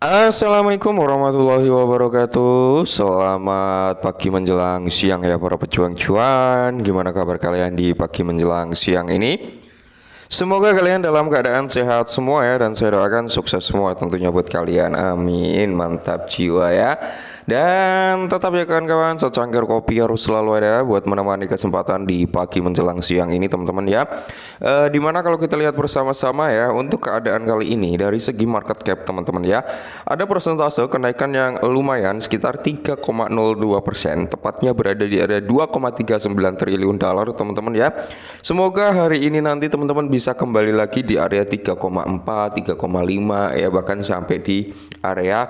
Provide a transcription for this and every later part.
Assalamualaikum warahmatullahi wabarakatuh. Selamat pagi menjelang siang ya para pejuang cuan. Gimana kabar kalian di pagi menjelang siang ini? Semoga kalian dalam keadaan sehat semua ya, dan saya doakan sukses semua tentunya buat kalian. Amin. Mantap jiwa ya. Dan tetap ya kawan-kawan, secangkir kopi harus selalu ada buat menemani kesempatan di pagi menjelang siang ini teman-teman ya. Dimana kalau kita lihat bersama-sama ya, untuk keadaan kali ini dari segi market cap teman-teman ya, ada persentase kenaikan yang lumayan sekitar 3,02%, tepatnya berada di area 2,39 triliun dolar teman-teman ya. Semoga hari ini nanti teman-teman bisa kembali lagi di area 3,4, 3,5 ya, bahkan sampai di area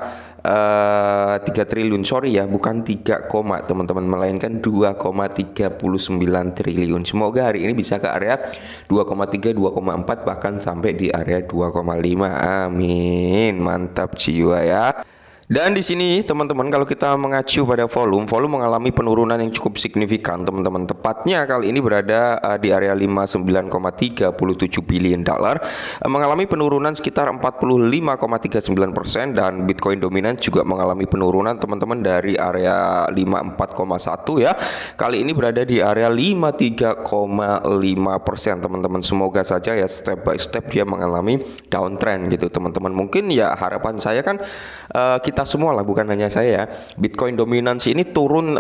3 triliun, sorry ya, bukan 3, teman-teman, melainkan 2,39 triliun. Semoga hari ini bisa ke area 2,3, 2,4, bahkan sampai di area 2,5. Amin. Mantap jiwa ya. Dan di sini teman-teman, kalau kita mengacu pada volume mengalami penurunan yang cukup signifikan teman-teman. Tepatnya kali ini berada di area 59,37 billion dolar, mengalami penurunan sekitar 45,39%, dan Bitcoin dominan juga mengalami penurunan teman-teman dari area 54,1 ya. Kali ini berada di area 53,5% teman-teman. Semoga saja ya step by step dia mengalami downtrend gitu teman-teman. Mungkin ya harapan saya kan kita semua lah, bukan hanya saya ya, Bitcoin dominansi ini turun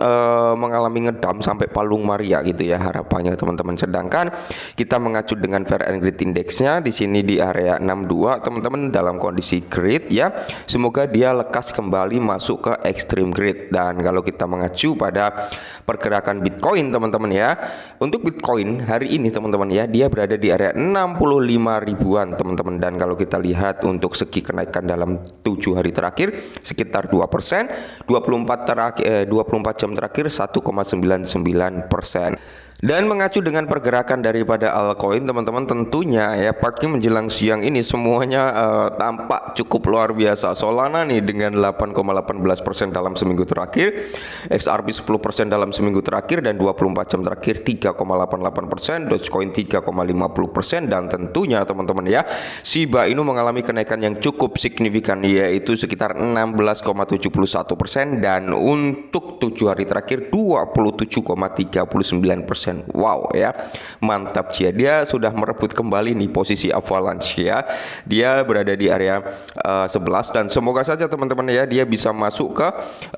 mengalami ngedam sampai palung Maria gitu ya harapannya teman-teman. Sedangkan kita mengacu dengan Fair and Greed Indexnya di sini di area 62 teman-teman, dalam kondisi greed ya. Semoga dia lekas kembali masuk ke extreme greed. Dan kalau kita mengacu pada pergerakan Bitcoin teman-teman ya, untuk Bitcoin hari ini teman-teman ya, dia berada di area 65 ribuan teman-teman. Dan kalau kita lihat untuk segi kenaikan dalam 7 hari terakhir sekitar 2%, 24 jam terakhir 1,99%. Dan mengacu dengan pergerakan daripada altcoin teman-teman, tentunya ya pagi menjelang siang ini semuanya tampak cukup luar biasa. Solana nih dengan 8,18% dalam seminggu terakhir, XRP 10% dalam seminggu terakhir, dan 24 jam terakhir 3,88%, Dogecoin 3,50%, dan tentunya teman-teman ya, Shiba Inu mengalami kenaikan yang cukup signifikan, yaitu sekitar 16,71%, dan untuk 7 hari terakhir 27,39%. Wow ya, mantap cia. Dia sudah merebut kembali nih posisi avalanche ya. Dia berada di area 11, dan semoga saja teman-teman ya dia bisa masuk ke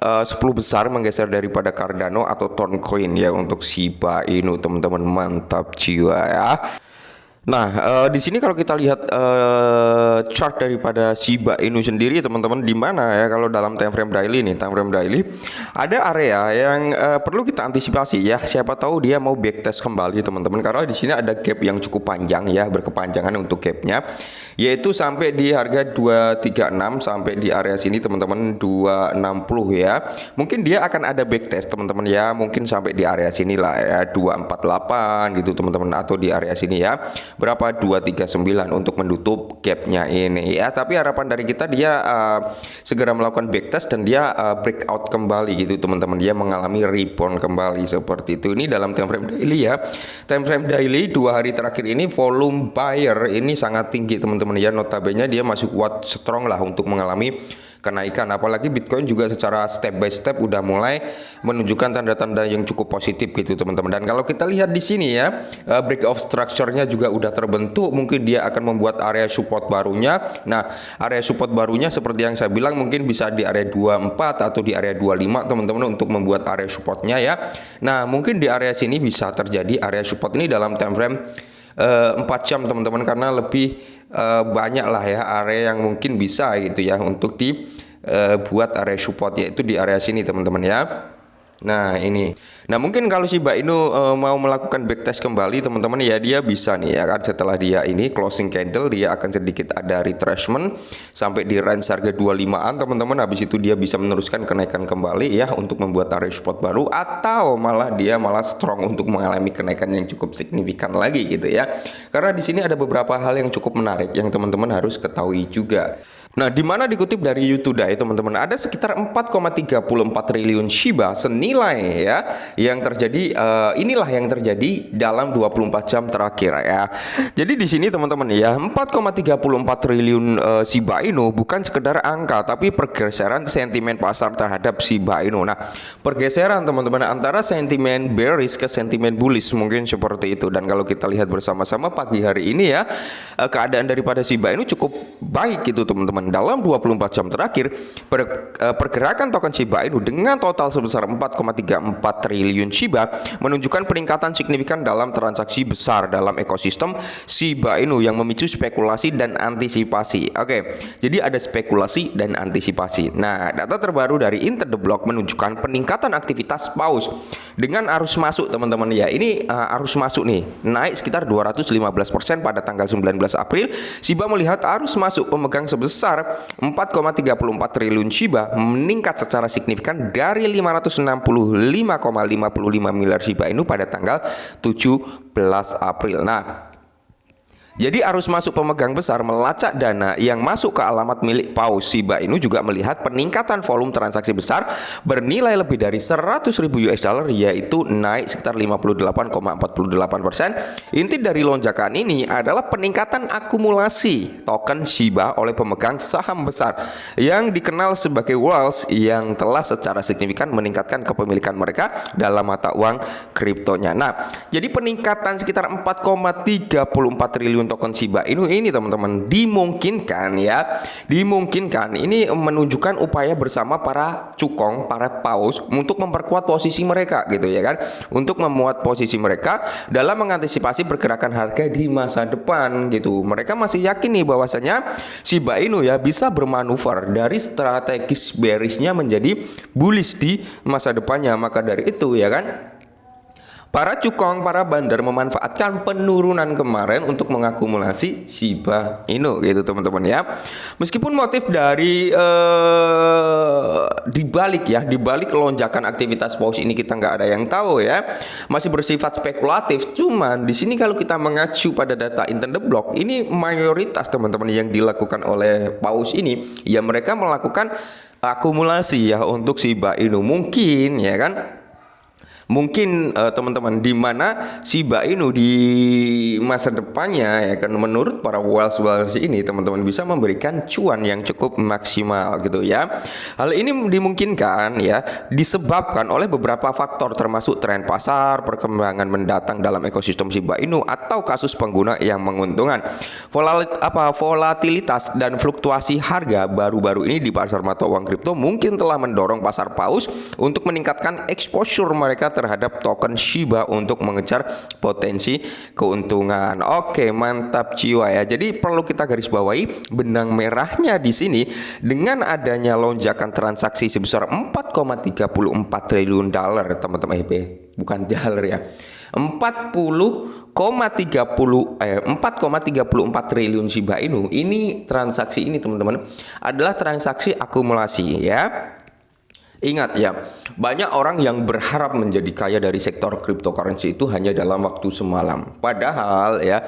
10 besar, menggeser daripada Cardano atau Toncoin ya untuk Shiba Inu teman-teman. Mantap jiwa ya. Nah, di sini kalau kita lihat chart daripada Shiba Inu sendiri teman-teman, di mana ya kalau dalam time frame daily nih, time frame daily ada area yang perlu kita antisipasi ya. Siapa tahu dia mau backtest kembali teman-teman, karena di sini ada gap yang cukup panjang ya, berkepanjangan untuk gapnya, yaitu sampai di harga 236 sampai di area sini teman-teman 260 ya. Mungkin dia akan ada backtest teman-teman ya, mungkin sampai di area sini lah ya 248 gitu teman-teman, atau di area sini ya berapa 239 untuk menutup gapnya ini ya. Tapi harapan dari kita dia segera melakukan backtest dan dia breakout kembali gitu teman-teman, dia mengalami rebound kembali seperti itu. Ini dalam time frame daily ya. Time frame daily 2 hari terakhir ini volume buyer ini sangat tinggi teman-teman ya, notabene dia masih kuat strong lah untuk mengalami kenaikan. Apalagi Bitcoin juga secara step by step udah mulai menunjukkan tanda-tanda yang cukup positif gitu teman-teman. Dan kalau kita lihat di sini ya, breakout structure-nya juga udah terbentuk. Mungkin dia akan membuat area support barunya. Nah, area support barunya seperti yang saya bilang mungkin bisa di area 24 atau di area 25 teman-teman untuk membuat area supportnya ya. Nah, mungkin di area sini bisa terjadi area support ini dalam time frame 4 jam teman-teman, karena lebih banyak lah ya area yang mungkin bisa gitu ya untuk dibuat area support, yaitu di area sini teman-teman ya. Nah ini, nah mungkin kalau Shiba Inu mau melakukan backtest kembali teman-teman ya, dia bisa nih ya kan, setelah dia ini closing candle dia akan sedikit ada retracement sampai di range harga 25an teman-teman. Habis itu dia bisa meneruskan kenaikan kembali ya untuk membuat area support baru, atau malah dia strong untuk mengalami kenaikan yang cukup signifikan lagi gitu ya. Karena di sini ada beberapa hal yang cukup menarik yang teman-teman harus ketahui juga. Nah, di mana dikutip dari YouTube Today, teman-teman, ada sekitar 4,34 triliun Shiba senilai ya yang terjadi, inilah yang terjadi dalam 24 jam terakhir ya. Jadi di sini teman-teman ya, 4,34 triliun Shiba Inu bukan sekedar angka tapi pergeseran sentimen pasar terhadap Shiba Inu. Nah, pergeseran teman-teman antara sentimen bearish ke sentimen bullish mungkin seperti itu. Dan kalau kita lihat bersama-sama pagi hari ini ya, keadaan daripada Shiba Inu cukup baik gitu teman-teman. Dalam 24 jam terakhir, pergerakan token Shiba Inu dengan total sebesar 4,34 triliun Shiba menunjukkan peningkatan signifikan dalam transaksi besar dalam ekosistem Shiba Inu yang memicu spekulasi dan antisipasi. Oke, jadi ada spekulasi dan antisipasi. Nah, data terbaru dari Inter The Block menunjukkan peningkatan aktivitas paus dengan arus masuk teman-teman ya. Ini arus masuk nih naik sekitar 215% pada tanggal 19 April. Shiba melihat arus masuk pemegang sebesar 4,34 triliun Shiba meningkat secara signifikan dari 565,55 miliar Shiba Inu pada tanggal 17 April. Nah, jadi arus masuk pemegang besar melacak dana yang masuk ke alamat milik paus Shiba Inu juga melihat peningkatan volume transaksi besar bernilai lebih dari 100.000 US dollar, yaitu naik sekitar 58,48%. Inti dari lonjakan ini adalah peningkatan akumulasi token Shiba oleh pemegang saham besar yang dikenal sebagai whales yang telah secara signifikan meningkatkan kepemilikan mereka dalam mata uang kriptonya. Nah, jadi peningkatan sekitar 4,34 triliun token Shiba Inu ini teman-teman dimungkinkan ini menunjukkan upaya bersama para cukong, para paus untuk memperkuat posisi mereka gitu ya kan, untuk memuat posisi mereka dalam mengantisipasi pergerakan harga di masa depan gitu. Mereka masih yakin nih bahwasanya Shiba Inu ya bisa bermanuver dari strategis bearishnya menjadi bullish di masa depannya. Maka dari itu ya kan, para cukong, para bandar memanfaatkan penurunan kemarin untuk mengakumulasi Shiba Inu gitu teman-teman ya. Meskipun motif dari dibalik lonjakan aktivitas paus ini kita nggak ada yang tahu ya, masih bersifat spekulatif. Cuman di sini kalau kita mengacu pada data Inter The Block, ini mayoritas teman-teman yang dilakukan oleh paus ini ya mereka melakukan akumulasi ya untuk Shiba Inu. Mungkin ya kan, mungkin teman-teman di mana Shiba Inu di masa depannya ya kan, menurut para whales ini teman-teman bisa memberikan cuan yang cukup maksimal gitu ya. Hal ini dimungkinkan ya disebabkan oleh beberapa faktor termasuk tren pasar, perkembangan mendatang dalam ekosistem Shiba Inu atau kasus pengguna yang menguntungkan. Volatilitas dan fluktuasi harga baru-baru ini di pasar mata uang kripto mungkin telah mendorong pasar paus untuk meningkatkan exposure mereka terhadap token Shiba untuk mengejar potensi keuntungan. Oke, mantap jiwa ya. Jadi perlu kita garis bawahi benang merahnya di sini dengan adanya lonjakan transaksi sebesar 4,34 triliun dolar teman-teman, bukan dolar ya. 4,34 triliun Shiba Inu. Ini transaksi ini teman-teman adalah transaksi akumulasi ya. Ingat ya, banyak orang yang berharap menjadi kaya dari sektor cryptocurrency itu hanya dalam waktu semalam. Padahal ya,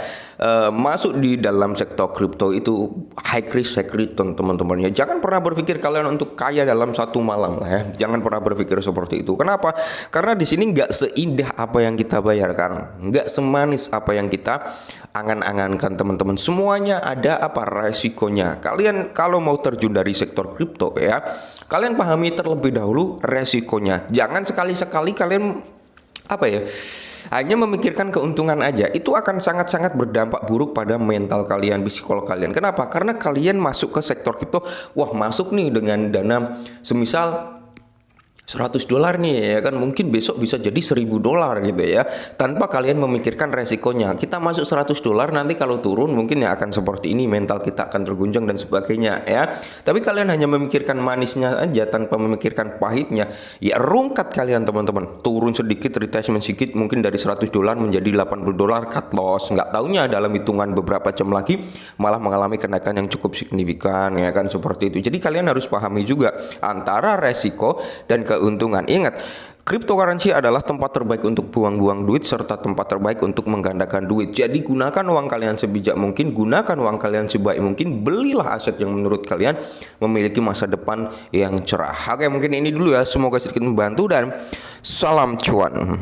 masuk di dalam sektor kripto itu high risk high return teman-teman ya. Jangan pernah berpikir kalian untuk kaya dalam satu malam lah ya. Jangan pernah berpikir seperti itu. Kenapa? Karena di sini nggak seindah apa yang kita bayarkan, nggak semanis apa yang kita angan-angankan teman-teman. Semuanya ada apa resikonya. Kalian kalau mau terjun dari sektor kripto ya, kalian pahami terlebih dahulu resikonya. Jangan sekali-sekali kalian hanya memikirkan keuntungan aja. Itu akan sangat-sangat berdampak buruk pada mental kalian, psikolog kalian. Kenapa? Karena kalian masuk ke sektor kripto, wah masuk nih dengan dana semisal $100 nih ya kan, mungkin besok bisa jadi $1.000 gitu ya, tanpa kalian memikirkan resikonya. Kita masuk $100, nanti kalau turun mungkin ya akan seperti ini, mental kita akan terguncang dan sebagainya ya. Tapi kalian hanya memikirkan manisnya aja tanpa memikirkan pahitnya, ya rungkat kalian teman-teman. Turun sedikit, retracement sedikit, mungkin dari $100 menjadi $80 cut loss. Nggak taunya dalam hitungan beberapa jam lagi malah mengalami kenaikan yang cukup signifikan ya kan, seperti itu. Jadi kalian harus pahami juga antara resiko dan keuntungan. Ingat, Cryptocurrency adalah tempat terbaik untuk buang-buang duit serta tempat terbaik untuk menggandakan duit. Jadi gunakan uang kalian sebijak mungkin, gunakan uang kalian sebaik mungkin, belilah aset yang menurut kalian memiliki masa depan yang cerah. Oke, mungkin ini dulu ya, semoga sedikit membantu dan salam cuan.